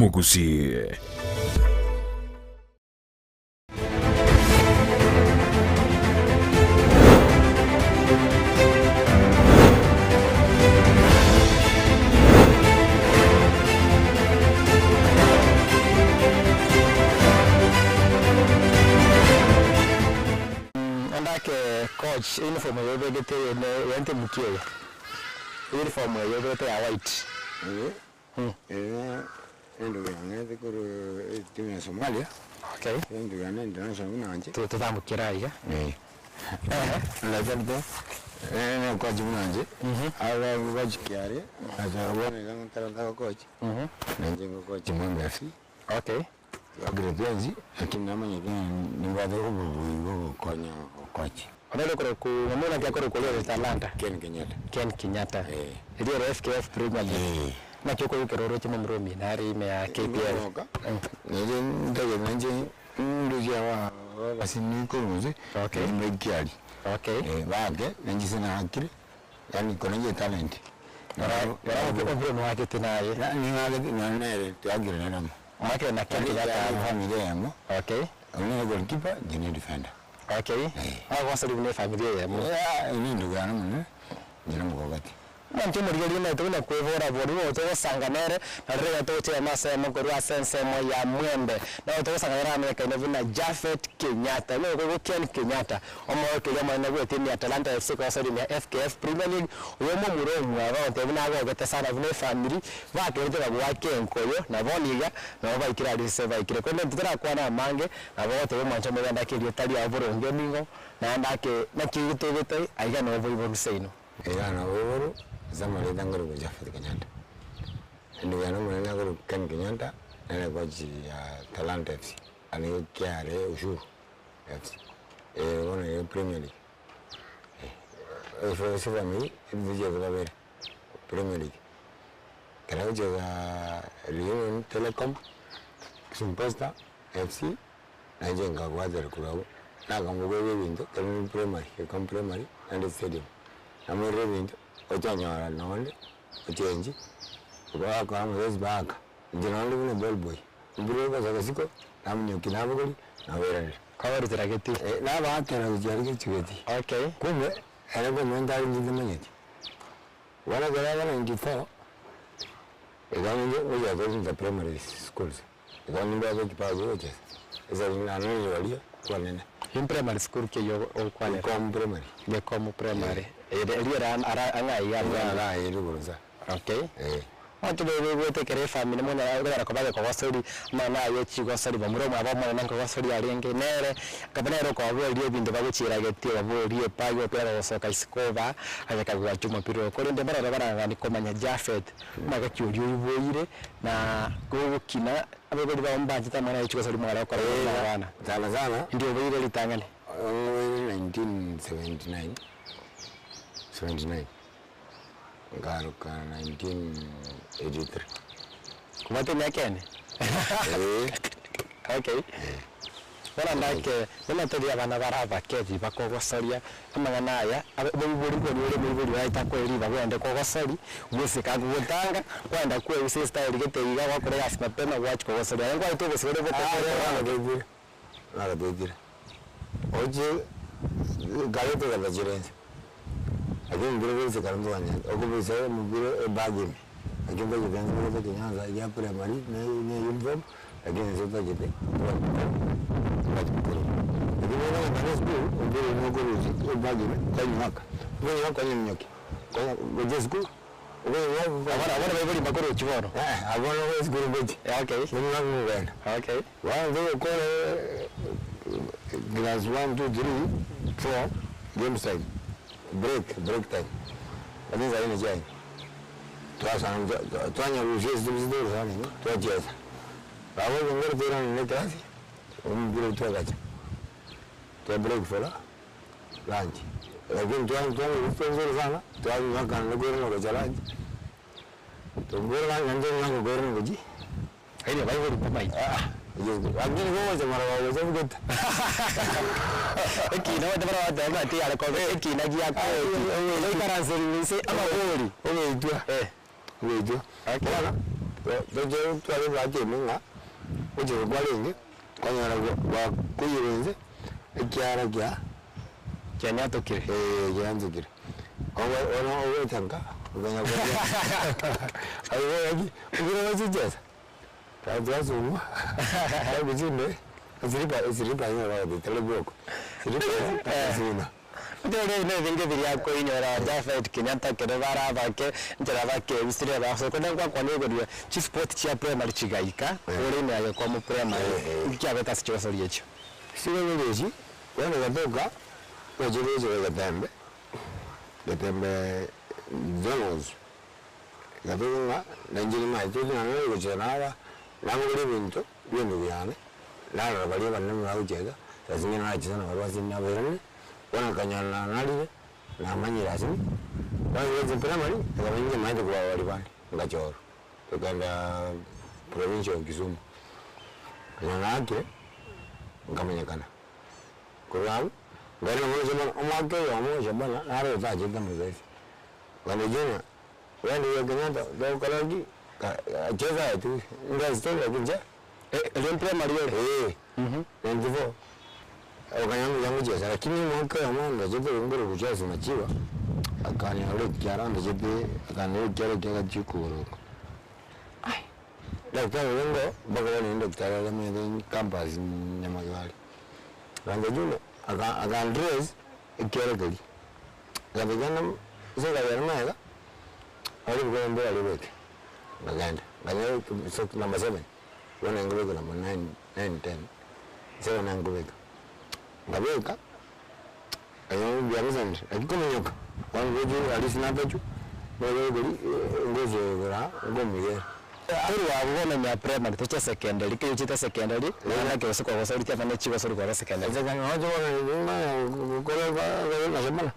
Gusii. Coach uniform yobe gete ne yante mukiye uniform yobe gete ya white endo ngane kuru timu ya Somalia. Okay, endo ngane international nanje tutamukira ya la jabde ne coach nanje aba coach kiare azabone kama taranta coach nanje coach mwangafi. Okay, agrebenzi lakini namanya ni ngade ubu konya coach. Onalo ku mamona kia koro kule Talanta Kenyatta ndio FKF Premier League na choko yuko chimo mromi nari me ya KPL ndio ndio nanje ndio wa basini ko muzi. Okay, mbekiali. Okay, bage nanje sina akili yani konaje talent kwa mromi wake tenaye ni ngale ni nere tuagire na namo wake na Kenyatta familia yangu. Okay, ni goalkeeper ni defender. Okay, wasa ni familia ya mu ni ndugu yangu nina mugogati mtu murigali na tuna kuevora bori to sanganere na rega to che masa mukuru asense mo ya mwembe na to sanganera Amerika ina vina Japheth Kenyatta no ko Kenyatta omo ke yama na gwe timu ya Talanta FC kwa sababu ya FKF Premier League uyomo muromu aba to vina go gete sana vina family va ke ndo bagwa kenkoyo na boniga na ba ikira rise ba ikire kwenda tutara kwa na mange na ba to mancho mo yanda ke tali aboro ngemingo na ndake na kigito gete aiga no bo Gusii na woro zama le dangaro go Japheth Kenyatta ndio yana mwana go Kenyatta na kwaji ya Talanta FC ani kiare ushuru FC wana ya Premier League for family ndio za bere Premier League kana ujaza Lyon Telecom Simpasta FC na jenga kwa zero club na kama wewe window kama primary and stadium na mwere window ochanyara nonde ochenji kwa kwa mwezi baka ndinonde kuna ball boy mbiro kwa zakasiko namnyo kinabogoli na werale kawari tirageti na baatera ujari chigeti. Okay, kumbe anago mwendali ndimanyeti wala gara 94 egani ngoja zote primary schools egani ndo hapo kipazo wote eza nani walia kwa nene in primary school ke yo kwa ne primary le como primary era anga ya irugoza. Okay, watu wewe tekere family mona ara ko bale ko wasori mana yo Chigosori bamuro mwa mwana nanko wasori arenge nere kabanero ko abo rie binde baguchira geti abo rie payo pera osoka isikova aka kwa chuma piro ko rende bara ni komanya Japheth maga cyuri uboyire na gukina abo bari bambaje tamana yo Chigosori mwana ko bana zana ndio uboyire litangane 1979 ngaruka 1983 kumate nyakene. Okay, wala ndake wala todi abana baraba kevi bakogosoria amagana aya abuburi ngo yaita kweli bagwende kogosori gusika gutanga kwenda kwe sister ligete iga wakore asma pema watch kogosoria ngo ito gusore bokore wala bebire oje galete ga bajirenze lakini mbiro hizo karibu wanya okubisa mbiro bagimi lakini bado vyanzo vya Kenyatta ya primary na uniform lakini zote zote lakini wao na school mbiro ni ngoro bagimi kwa mwaka wewe kwa nyoki kwa goje school wewe wana bali bakoro chiboro abona wewe school beji. Okay, ni wangu wena. Okay, wao ndio kwa class 1 2 3 4 game time break time lakini zaidi ni jai tuanya ujezi zizidoro sana tuacheza bawo ngoro tena ni kazi umbiro tuagacha tu break for lunch lakini tuanya ufenzo sana tuanya wakana ngoro ngo lunch ngoro ngande ngoro ngoji haina bayo ni pamai Agni go se mara go se gut. Ekina wata mara wata ma ti ala ko ekina gi akko. Lo karanse ni se ama ori. Owe itua. Owe itua. Okay. Dojo twali bwate munga. Uje kwalingi. Kwanyara kwa kuyirenze. Ikyara kya. Kenyatta kire. Kenyatta kire. Owe tanka. Uganya kwa. Ayo yaki. Ugina wazijeza. Tajazo mu. Tabu jinde. Ziripa ina ba teleboko. Ziripa zina. Ndio vingi viliako inyora Japheth Kenyatta kedevara bake ntera bake usire baso kwenda kwa nego chief sport chia primary chigaika uri ne ayo kwa mu primary ikyabeka Chigosori yecho siwe ngeji wena gatoka wajerezo gatembe zonos gatoka nanjiri mai tuzi na nero kuchenara namuri bintu bintu byane lara bali banne mwaujega tazinga na chizana barwazi na berane wana kanyana nalire na manyira asimi waweze primary tukaingia maende kwa wali bani ngachoro tukaenda provincial Kisumu kanyana yake ngamenyekana kwa ngari mmoja omwake wa Shabana naro taje kama zaidi wanejena wale Kenyatta ndio kalagi cheza tu ndio story kinja ile primary ile ndivyo wakanyanga yangu cheza lakini mwaka wa mwanzo zote ngoro kucheza na chiwa akani ale kyara ndo zote akani kyara kya chikuru ai daktari wengo bagawani daktari ale mwe campus Nyamagari rango juno aga Andres ikyara kali gabigana zega yarmaga ali kwa ndo ali weke baganda ganyo number 7 wana ngobeka number 9 10 sasa na ngobeka ngabeka ayo byamuzanje akikomyoka wangoje alisina pechu wewe ngoje gora ngomige ari wabona mya primary to secondary kiyo chita secondary na ke usiku kwa sauri kama Chigosori kwa secondary sasa ngaje wana kore na Shabana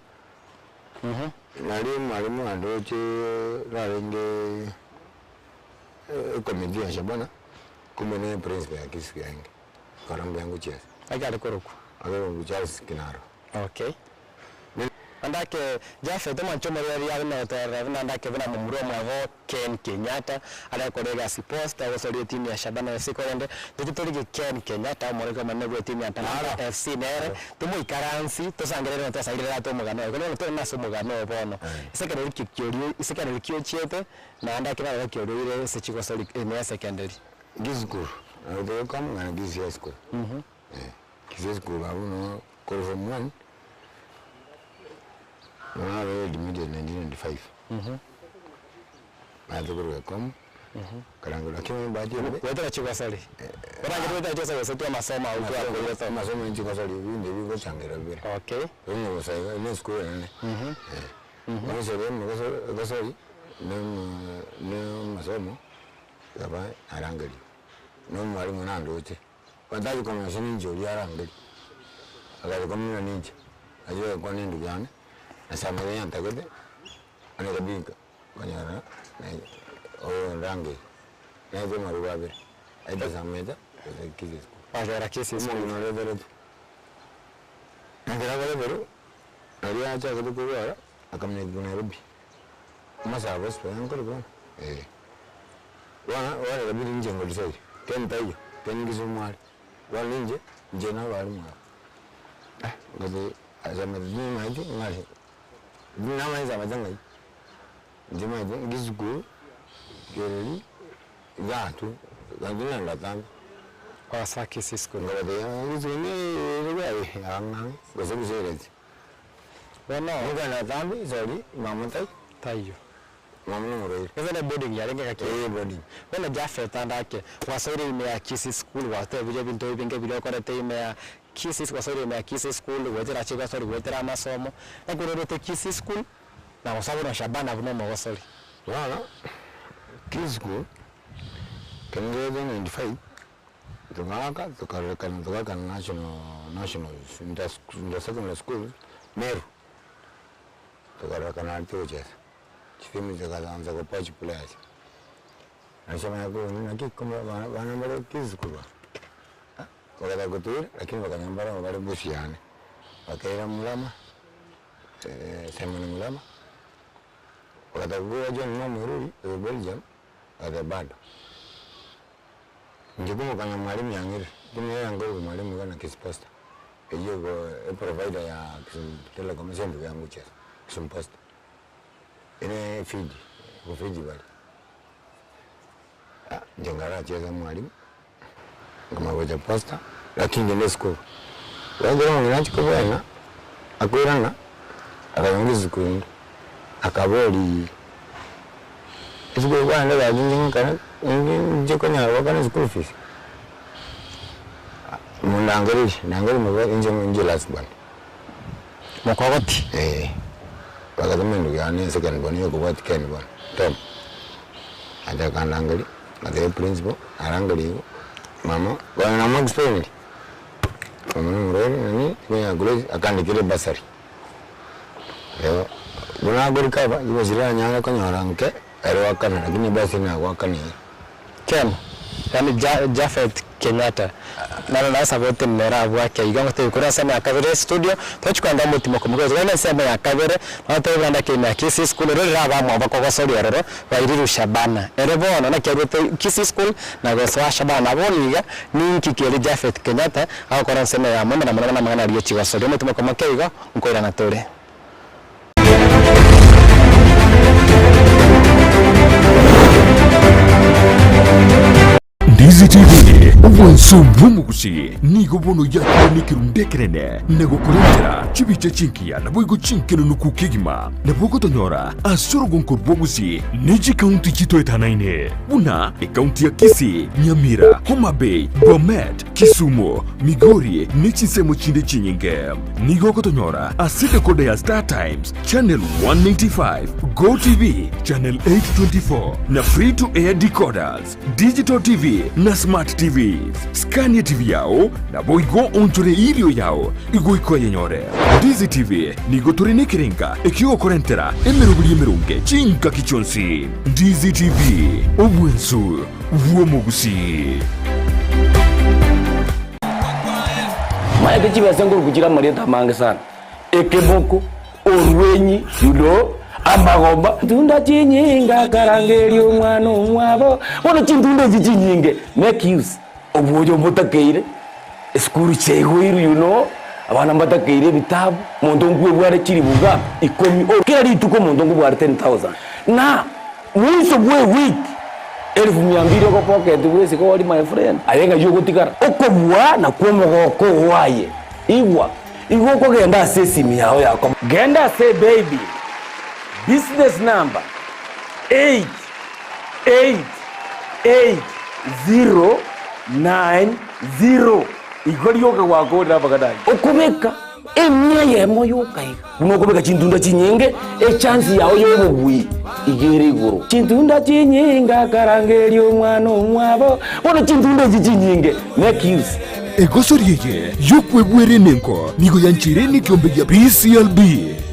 mwalimu andoche rarenge komiti ya Shabana kumene principal ya Kisii yangu karambe yangu cheza akari koruko agero Charles Kinaro okay andake Japheth manchomo yari na tayari andake bina mumuro mwaho Ken Kenyatta ala korega si posta wasori timu ya Shabana FC korende tukitorige Ken Kenyatta morega manego timu ya Tamara FC nere tumu ikaransi tosangerera tosairera to mugano kono to naso mugano bono isekere kikyorio isekere kyochete na andake na kyorio ile se Chigosori ne secondary Gusii ndio kama na Gusii school Kisii school abuno ko from 1 na read immediate 1995 Madhuguru karangu lakini baadhi wewe Chigosori wewe Chigosori sio masomo au kwa masomo Chigosori ndio biko changira bure okay ndio sasa ile school nene Gusii ni masomo yaba arangali no mwalimu nandote wadaji kwa mashini njoli arangali akali kwa mimi ninje ajue kwa nini ndugu yangu nasema yeye antakede anakabika kanyara na rangi na hizo marubabe aida sameda Kisii agora Kisii na leo ndio bero aliacha kutoka akamne Nairobi masaba sio yangu wana rabili nje ngolisai ken tayo ken Kisumu wali nje na wali mwa ngade azama ni maji ngale na maiza majanga njema Gusii gereli gatu ngadina latana kwa Kisii school ngade Gusii ni rubai anga Gusii sereti wana ngana zambi zori mamutai tayo mamno muroi Even boarding ya renga kake boarding wala Japheth andake wasori ime Kisii school wate bije binto binge bilo kore te ime Kisii wasori ime Kisii school wetera Chigosori wetera masomo na kurorote Kisii school na wasabu na Shabana buno wasori wala Kisii school kenge 95 tukaka tukaka national secondary school Meru tukaka na tuche chifimi zikaanza kupachi players nasema yako na kikoma bana mbele Kisii school wakati kutura lakini wakanyambara wale busiane wakaira mulama Simon mulama wakati kuwa John Mamururi Belgium ade bado ngibuka na mwalimu yangire kimi yangu mwalimu kana Kisii hiyo provider ya Telecom Center yangu cha Kisii ine Fiji bali njengara cheza mwalimu kama waje posta lakini ile siku wengine wanaacha kubana akwirana akaongeza ku akaboli isigo bwana la jinjin kana njiko nya wakana school fees mundangari mwe nje last bwana mukogoti bagatumendo yani second bwana yo kubati ken bwana tom aja kanangari ade principal arangali mama bwana na experiment kama mrori nani kwa gule akandikire basari leo bwana gori kaba ibo zira nyanga kanyaranke ero wakana lakini basi na wakani Ken yani Japheth Kenyatta na sabote mera bwake igango te kura sana akabere studio twachukanda mutima kumugozo wana sema yakabere nato banda kina Kisii school rero bamwe bakogosori rero bairiru Shabana ero bona na kebete Kisii school na goswa Shabana boniga ninki kele Japheth Kenyatta akora sema ya mama na mwana aliyo Chigosori mutima kumakeiga nkoira na tore Ndizi TV ubonso bw'umugusi nigo bono yakoni kirundekerene nego kurentera chibiche chinkia na boigo chinkeno nukukigima na bogo tonyora asoro gonko bwogusi niji county chito etanaine buna county ya Kisii, Nyamira, Homa Bay, Bomet, Kisumu, Migori nichi semo chinde chinyinge nigo kotonyora asite kode ya Star Times channel 195 Go TV channel 824 na free to air decoders digital TV na smart TV Scania TV yao na boigo onchore ilio yao igo iko yenyore Ndizi TV nigo turine kirenga ekio korentera emerunge chinka kichonsi Ndizi TV obwensu vuomugusi Maeke chiba sengo kuchira marieta mange sana ekeboko orwenyi yudo amagomba tunda chinyinga karangeri umwana umwabo bona chindunda chinyinge make use obujo mutakeire school chego abana mbatakeire bitabu muntu ngwe bware chiri buga ikomi kila rituko muntu ngwe bware 10,000 na mwiso bwe week 1200 ko pocket wese ko my friend ayenga yugo tikara okobwa na kwomogoko waye igwa ko genda sesimi yao yako genda say baby business number 888090 igoriyoka wako ndabagadaye okumeka emye moyokai unokobeka chindunda chinyenge chance yao yobugwi igere iguru chindunda chinyinga karangeri umwana umwabo bona chindunda chinyinge make use egosoriye yokwebwere nenko nigo yanchireni kiombe ya PCLB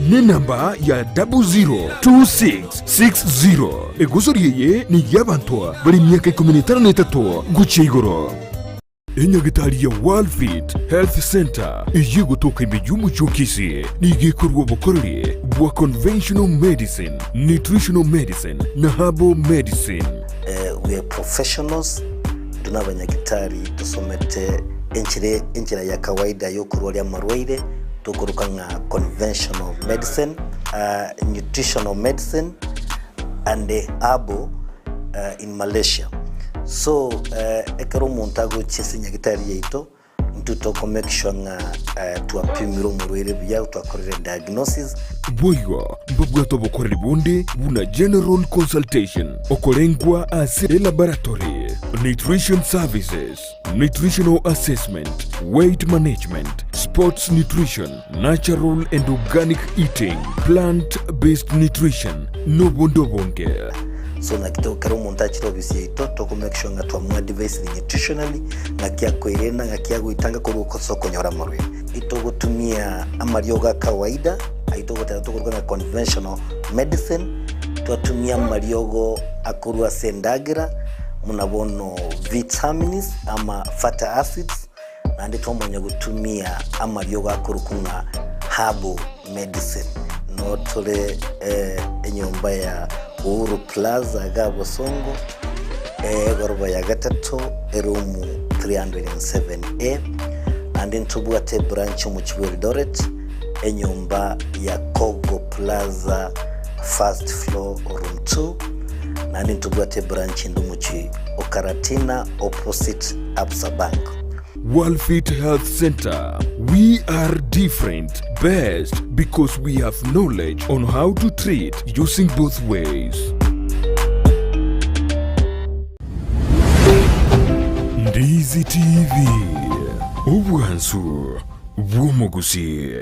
ne namba ya 002660 egosoriye ni yabantu bari myaka 13 guche igoro enyagitari ya World Fit Health Center iyi gutoka imijyumu cyokisi nigikorwa bukorere bwa conventional medicine, nutritional medicine na herbal medicine. We are professionals tunabanyagitari tusomete enchira ya kawaida yo kurwalya marwaire tukuruka nga conventional medicine, nutritional medicine and herbal in Malaysia. So ekero montago chesinya gitari yeito ntutoko make sure nga tuapimiro murwere bya twakorere diagnosis boigo mbabwa to bokorere bonde buna general consultation okorengwa as laboratory nutrition services, nutritional assessment, weight management, sports nutrition, natural and organic eating, plant-based nutrition no bondo bonge. So na kito karo montachi obisi yeito toko make sure nga twamwa device nutritionally nga kya koirena nga kya guitanga ko soko nyora morwe ito gutumia amarioga kawaida aito gutatu na conventional medicine twatumia mariogo akurwa sendagira munabono vitamins ama fatty acids na ndi twamonya gutumia amariogo akurukunga herbal medicine no tole enyomba ya Uhuru Plaza Gabo Songo goroba ya gatatu erumu 307A andi ntubwate branch mu Kivu Eldoret enyumba ya Kogo Plaza first floor room 2 nandi ntubwate branch ndumuchi Okaratina opposite Absa Bank. Worldfit Health Center. We are different, best because we have knowledge on how to treat using both ways. Ndizi TV. Ubwansu bw'Gusii.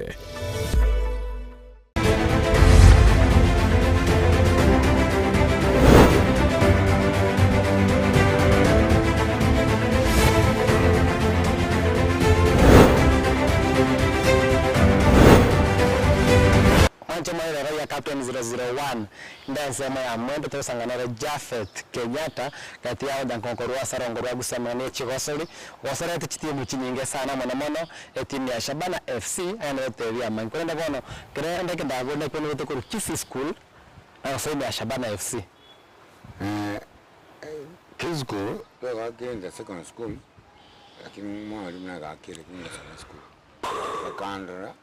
ya Captain 001 ndasema ya mwendo tusanganira Japheth Kenyatta kati yao dankonkorwa sarongorwa gusemane Chigosori wasara timu chinyinge sana mono timu ya Shabana FC anateria mankwenda bono krenda kindago na kwenda tukuru Kisii school sema ya Shabana FC Kisii school kwa kenda second school lakini mwalimu na akire kenda second school akandra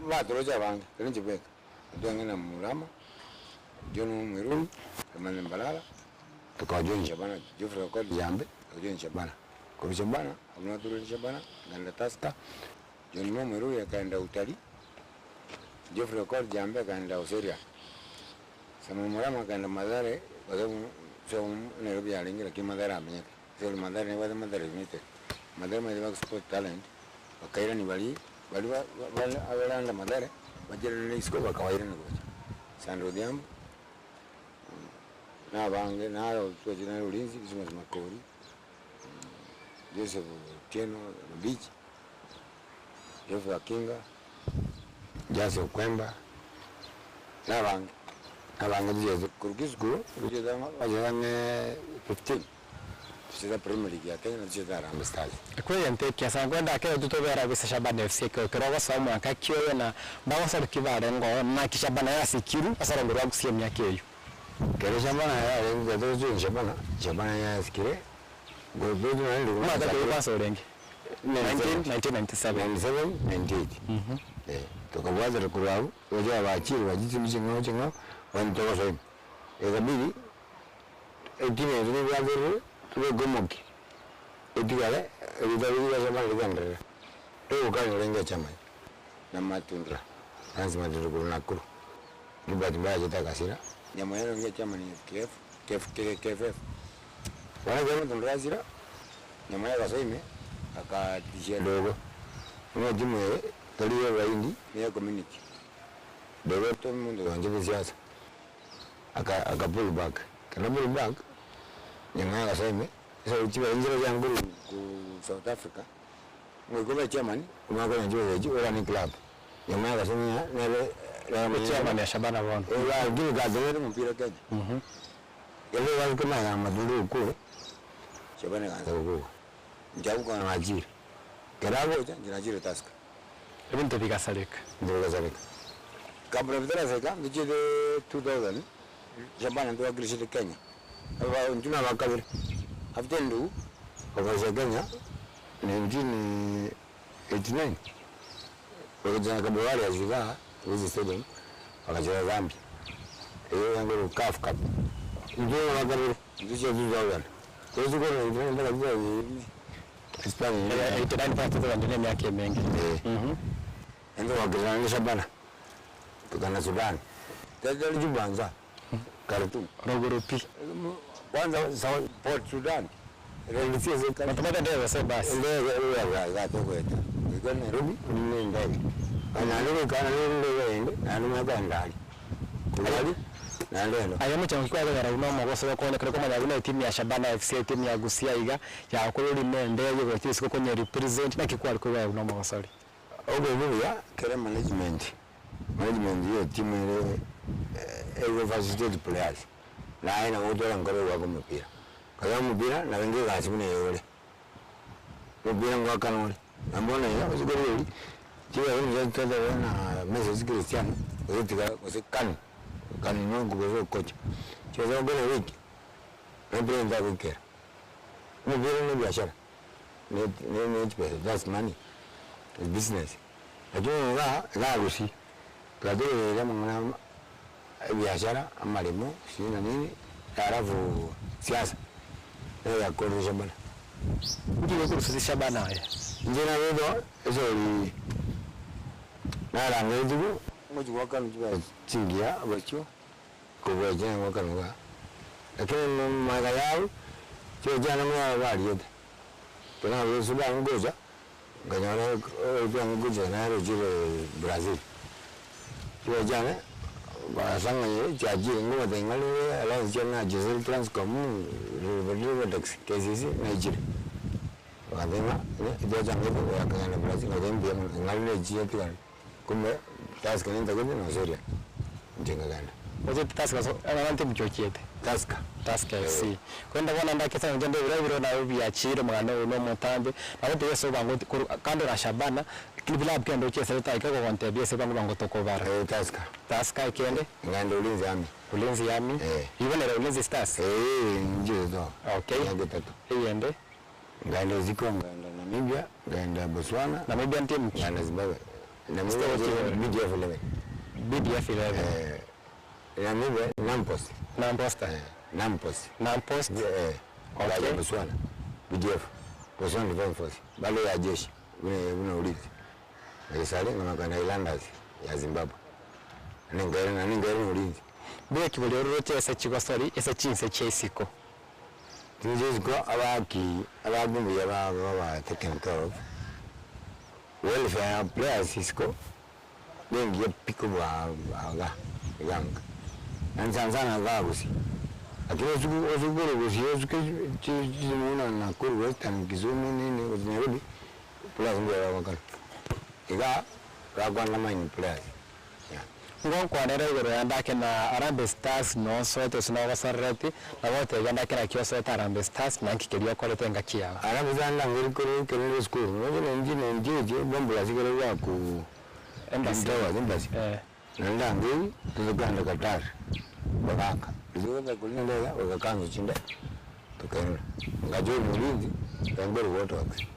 Vatoroja bangi, kwenye beka. Tuangena mulama, jono mweruni, kamane mbalala. Tukajua Shabana, Jofre record jambe, tukajua Shabana. Kwa Shabana, abuna turu Shabana, ganda taska. Jono mweruni akaenda utali. Jofre record jambe akaenda Useria. Sama mulama akaenda Madare, kwa sababu sio Nairobi alingi lakini Madare amenyeka. Sio Madare ni wale Madare mite. Madare mwa sport talent. Wakaira ni bali awalanda Madare bajira ni isko bakawaira ni gocha Sandro Diambo na bange na twajina ulinzi bizima makori Joseph Tieno Beach Joseph Kinga Jase Kwemba na bange Jose kurukisku rujeda bajana 15 sida Premier League ya Kenya na sida Harambee Stars. Kweli ntekia sana kwenda kile tutobera bisa Shabana FC kwa kirogo somo akakiwe na bawasa kibare ngo na kishabana ya sikiru asara ngoro Gusii myake yo. Kero Shabana ya ngo dozo Shabana ya sikire. Go dozo na ndio ma da kwa so rengi. 1997 98. Tukawaza rekurabu waje abachiri bajiti michingo chingo wantoka so. Ekabidi etime ndio wazero tuwe gomoki edigale ebidali ya Shabana ligandere to kanyo lenga chama na matundra lazima ndirukuru nakuru nibati mbaya jitakasira nyama yero nge chama ni KF wana jamu tundrazira nyama yero kasoime akatishia dogo mwa jimu taliyo raindi ni community dogo to mundo wanje siasa aka pull back kana pull back nyama kaseme so uchiwa injiro yangu ku South Africa ngoma chairman kuma kwa njoo yeji ora ni club nyama kaseme nele chairman ya Shabana bwana ya ndio gazeti mpira Kenya yale wale kama ya madulu kule Shabana kaanza kukua njau kwa majiri karago njira taska ebintu bigasaleka kabla vitara zeka ndiye 2000 Shabana ndio agirishite Kenya aba njuna bakabiri after ndu kwa Kenya 1989 wakati kabla wale ajiga hizi stadium wakacheza Zambia hiyo yangu CAF Cup ndio wakabiri ndio vizuri kwa hiyo ndio ndio ndio Hispania 89 ndio miaka mingi ndio wakati Shabana tukana Sudan tayari jubanza Khartoum Rogorupi kwanza Port Sudan relisia zeka matamata ndio sasa basi ndio ya kwenda ndio Nairobi ni ndani ana kana ndio ana magandali kulali na ndio ayo mchango kwa gara unoma kwa sababu kwa kama ya timu ya Shabana FC timu ya Gusii iga ya kuloli ndege kwa sisi kwenye represent na kikwali kwa unoma wasali au ya kera management hiyo timu ile facilitate players na aina moja ngoro wa mpira kwa mpira na wengine lazima ni yule mpira ngwa kanoni na mbona hiyo usigori tiwa hiyo ndio na Messi Cristiano usitika usikani kanuni Mungu kwa kocha cheza ngoro wiki na brain da kuke ni brain ni biashara ni pesa, that's money, it's business. Lakini la Gusii kadri ya mwana biashara amalimo sina nini halafu siasa ya kwa Shabana ndio kwa Shabana haya njina wedo ezoli nala ngedugo moju waka njuba chingia abacho ko waje waka nuga lakini maga yao cho jana mwa waliyote kuna wezo ba ngoja nganyara kwa ngoja na rojile Brazil cho jana basanga ye jaji ngo de ngale ala jana jezil transcom riverdex KCC Nigeria wadema dia jange ko ya kana Brazil ngodem dia ngale jia tikan kumbe taska nenda gode no seria jenga ganda oje taska so anante mchochiete taska si kwenda bwana ndake sana njende vile na ubi achiro mwana no motambe na wote yeso bango kando na Shabana kilibila bkendo chese taika ko konte bia se bango toko bara taska ikende ngando ulinzi yami ibonera ulinzi stars ndio okay ngando tatu iyende ngando ziko ngando Namibia ngando Botswana Namibia team ngando Zimbabwe Namibia BDF 11 Namibia Nampost okay Botswana BDF Botswana Defense Force bale ya jeshi una ulinzi Sale na makanda Islanders ya Zimbabwe ningere ulinzi bwe kibole rote esa Chigosori esa chinse chesiko tujeziko abagumbi yaba taken care of welfare players isko bengi pick aga yanga nanzana ga Gusii akiro zuguru Gusii zikizimuna na kuru western kizumu nini uzinarudi plus ndio wakati iga ragwana mine players ngon kwa nere gero yandake na Arambe Stars no sote sinawa sarati na wote yandake na kio sote Arambe Stars na kikelia kwa lete ngakia Arambe zanda ngiri kuru school ngoje njije bombo la zikero ya ku embassy nanda ngiri tuzoganda Qatar baraka zoga kulinda wakakanyo chinda tukaenda ngaje mulinzi ngoro wote wake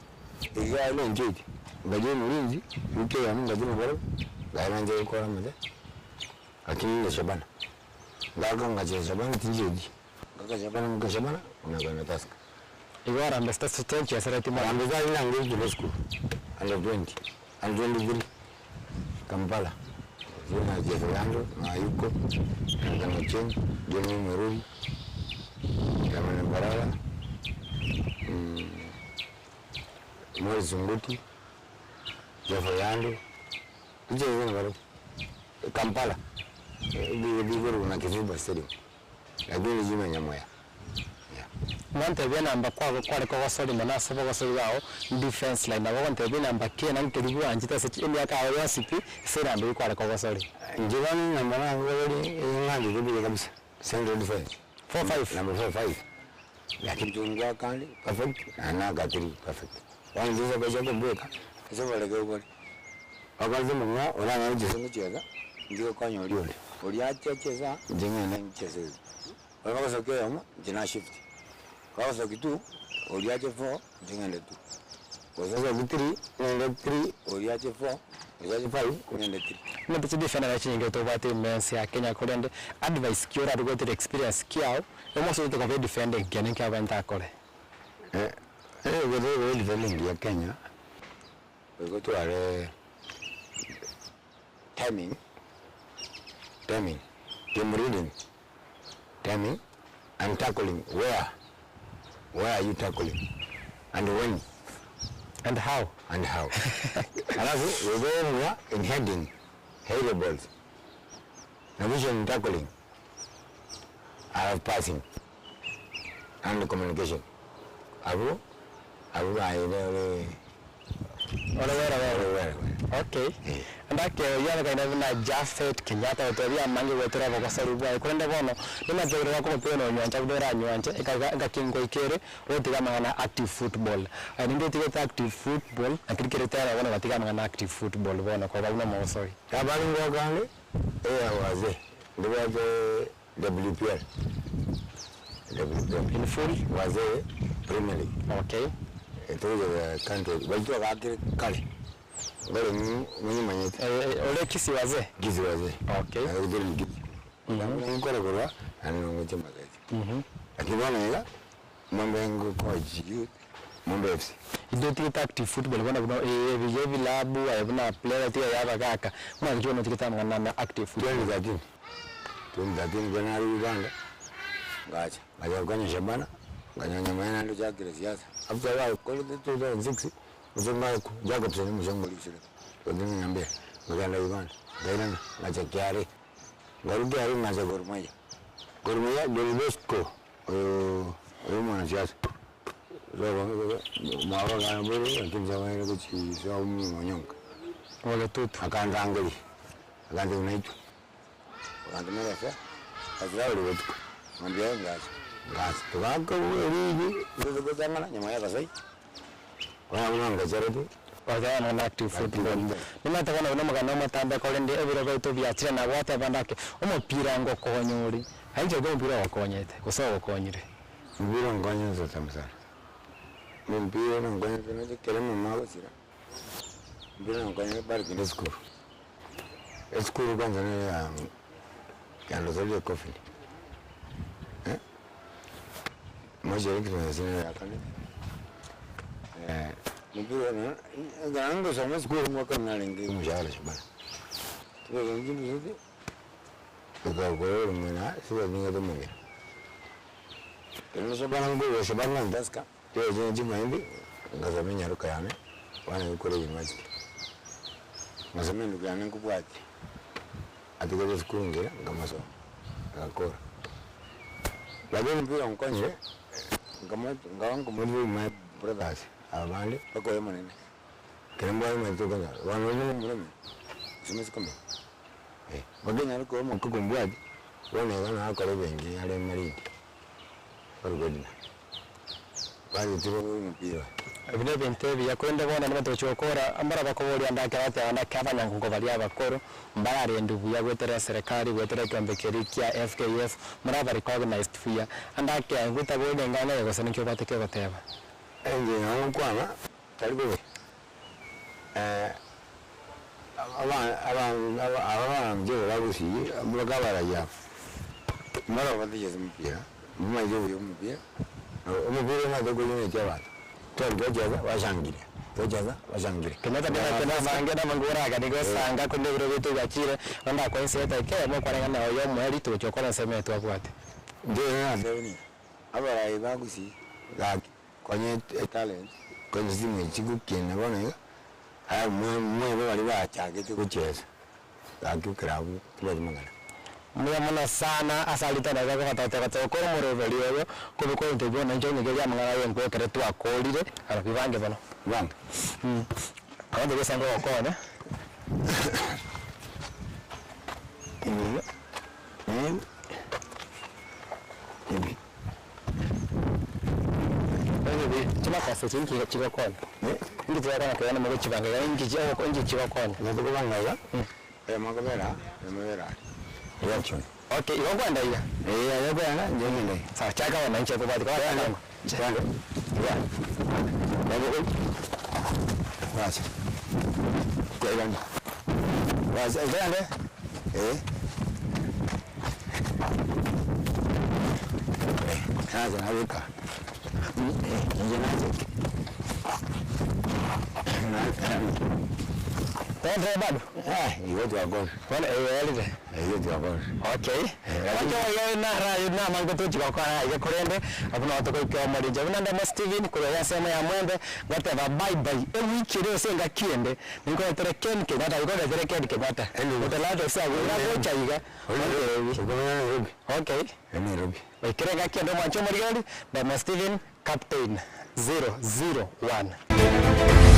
iga ile njije ngaje mulinzi uke ya ngaje mbaro ngaje kwa mede lakini Shabana ngaga ngaje Shabana tinjeji ngaga Shabana unagana taska iga Arambe Stars tenchi asarati mara ambaza ina ngiri school under 20 under 23 Kampala zina Japheth na yuko ngana chen jeni meruri kama barala mwezi zunguti Japheth ije ngaro Kampala bigoro na kiziba stadium lakini jima Nyamoya mwante bena amba kwa kwa sori na sabo kwa sori wao defense line na mwante bena amba kena nkiribu anjita se chini aka wa sipi sera ndo kwa sori njibani na mwana ngori ngandi kubi kabisa central defense 45 number 45 lakini tungwa kali perfect ana gatiri perfect wanziza kwa japo bweka sasa wale kwa wakazi mwa ona na jisengo cheza ndio kwa nyoli oli acheza jenga na cheza wakaza kwa yoma jina shift kwa kitu oliaje 4 jingende tu kwa sasa vitri nende 3 oliaje 4 oliaje 5 nende 3 na bitu defender na chinge to bate mense ya Kenya kolende advice kiora to go experience kiao emoso to go defending kenen ka banta kole go defending ya Kenya go to are timing team reading timing and tackling where are you tackling and when and how alafu we go in heading header balls na vision tackling passing and communication abu okay ndake yana kaina na Japheth Kenyatta otoria mangi wetora kwa sababu bwa kwenda bono nima tegero wako mpeno nyanja kudora nyanja eka kingo ikere wotiga mangana active football ndio tigeta active football akirikere tara wana watiga mangana active football bono kwa bauna mosori tabali ngogale waze ndio WPL In full? Wazee Premier League. Okay. Tuwe country. Wajua wakili kale. Ngale mwenye manyete. Ole Kisii wazee? Kisii wazee. Okay. Ngale Kisii. Ngale kwa anangoje magaji. Lakini wana mambo yangu coach youth mambo FC. Idoti active football bana kuna vije vilabu ayabuna player tia yaba kaka. Mwa kichono tikitana na active football. 2013 bana Uganda. Ngaja kwenye Shabana. Nganya nyama ndo chakile siasa. After that kwa 2006 mzungu Jacobson mzungu lisile. Ndio niambia. Nganda Uganda. Ngaina ngaja kiari. Ngarudia ngaja Gormaya. Gormaya Delbesco. Mwana siasa. Mawa kana buru akimza wale kuchi sawa mnyonga. Wale tutu Akaanza angali. Akaanza unaitu. Akaanza mara fa. Azraeli wetu. Mwambie ngazi. Tukaka ligi ndio kuzangana nyama yaka sai. Wana ngazarati. Wajana na active football. Nimataka na magana matamba kwa lende ebiro kwa Ethiopia tira na wate bandake. Umupira ngo konyuri. Hanje go mpira wakonyete. Kusawa konyire. Mpira ngonyeze tamsana. Mpira ngonyeze na kelema mago sira. Mpira ngonyeze bari kinde school. School kwanza ni kando zile coffee. Moja yake tunasema yakani. Mpira na gango sama school mwaka mnalengi mshahara Shabana. Tuko ngine zote. Tukao mwana sio ninga domo. Tena Shabana ngo Shabana ndaska. Tio je jima hindi ngazamenya ruka yane. Wana yukore university. Ngazamenya ruka yane kubwati. Atikole school ngira ngamaso. Akora. Lakini mpira mkonje ngawangu muri my brothers abandi bakoye manene kirembo ayo matoka wanonye muri simesi kombe bagenya ariko mu kukumbwaje wana akore bengi ale mari barugodina bari tibo mpira Vile bintebi ya kwenda bona nibato chokora ambara bakobori andake bate andake abanya ngo bali abakoro mbara rendu ya gwetera serikali gwetera kambekeri kia FKF muraba recognized fia andake nguta gode ngana yego senikyo bateke bateba enje ngo kwana talibe aba nje la Gusii mugabara ya mara badiye mpira mmaje uyo mpira umupira na dogo yene cyabata Tojaza washangire. Kenyatta tena bangena mangura akanigo sanga kunde biro bitu gachire onda kwa seta ke mo kwa ngana yo mweli tu chokora seme tu akwate. Ndio na ndoni. Abara iba Gusii like kwenye talent kwenye simu chigukene bone ha mwe bali bachage kucheza. Like krabu tulazimangana. Mwana sana asalita na zako katateka ko mureveli yo kubiko interview na njonye geja mangana yo ngo kere tu akolire ara bivange bano Banga. Awande besanga okona Chima kase chinki chigokona ndi tsara kana mo chibanga ya ingi jawo ko ingi chigokona Ndio kubanga ya magobera Reaction. Okay, iwagwanda iya. Yabana njengende. Sawa chaka wananchi hapo bado kwa nani? Changa. Ya. Ndio. Wacha. Kwa gani? Wacha gani? Kaza haruka. Njenaje. Tendre bado? Hiyo tu hapo. Wala elide. Hiyo tu hapo. Okay. Wacha wao na rayo na mango tu chikokora ya korende. Abuna watu kwa mali jabu nanda ma Steven kwa yasema ya mwembe ngata ba bye bye. Wiki leo senga kiende. Niko tere kenke nata iko tere kenke nata. Utalado sawa ura kocha iga. Okay. Nairobi. Ikirega kiende mwancho mari na ma Steven captain 001.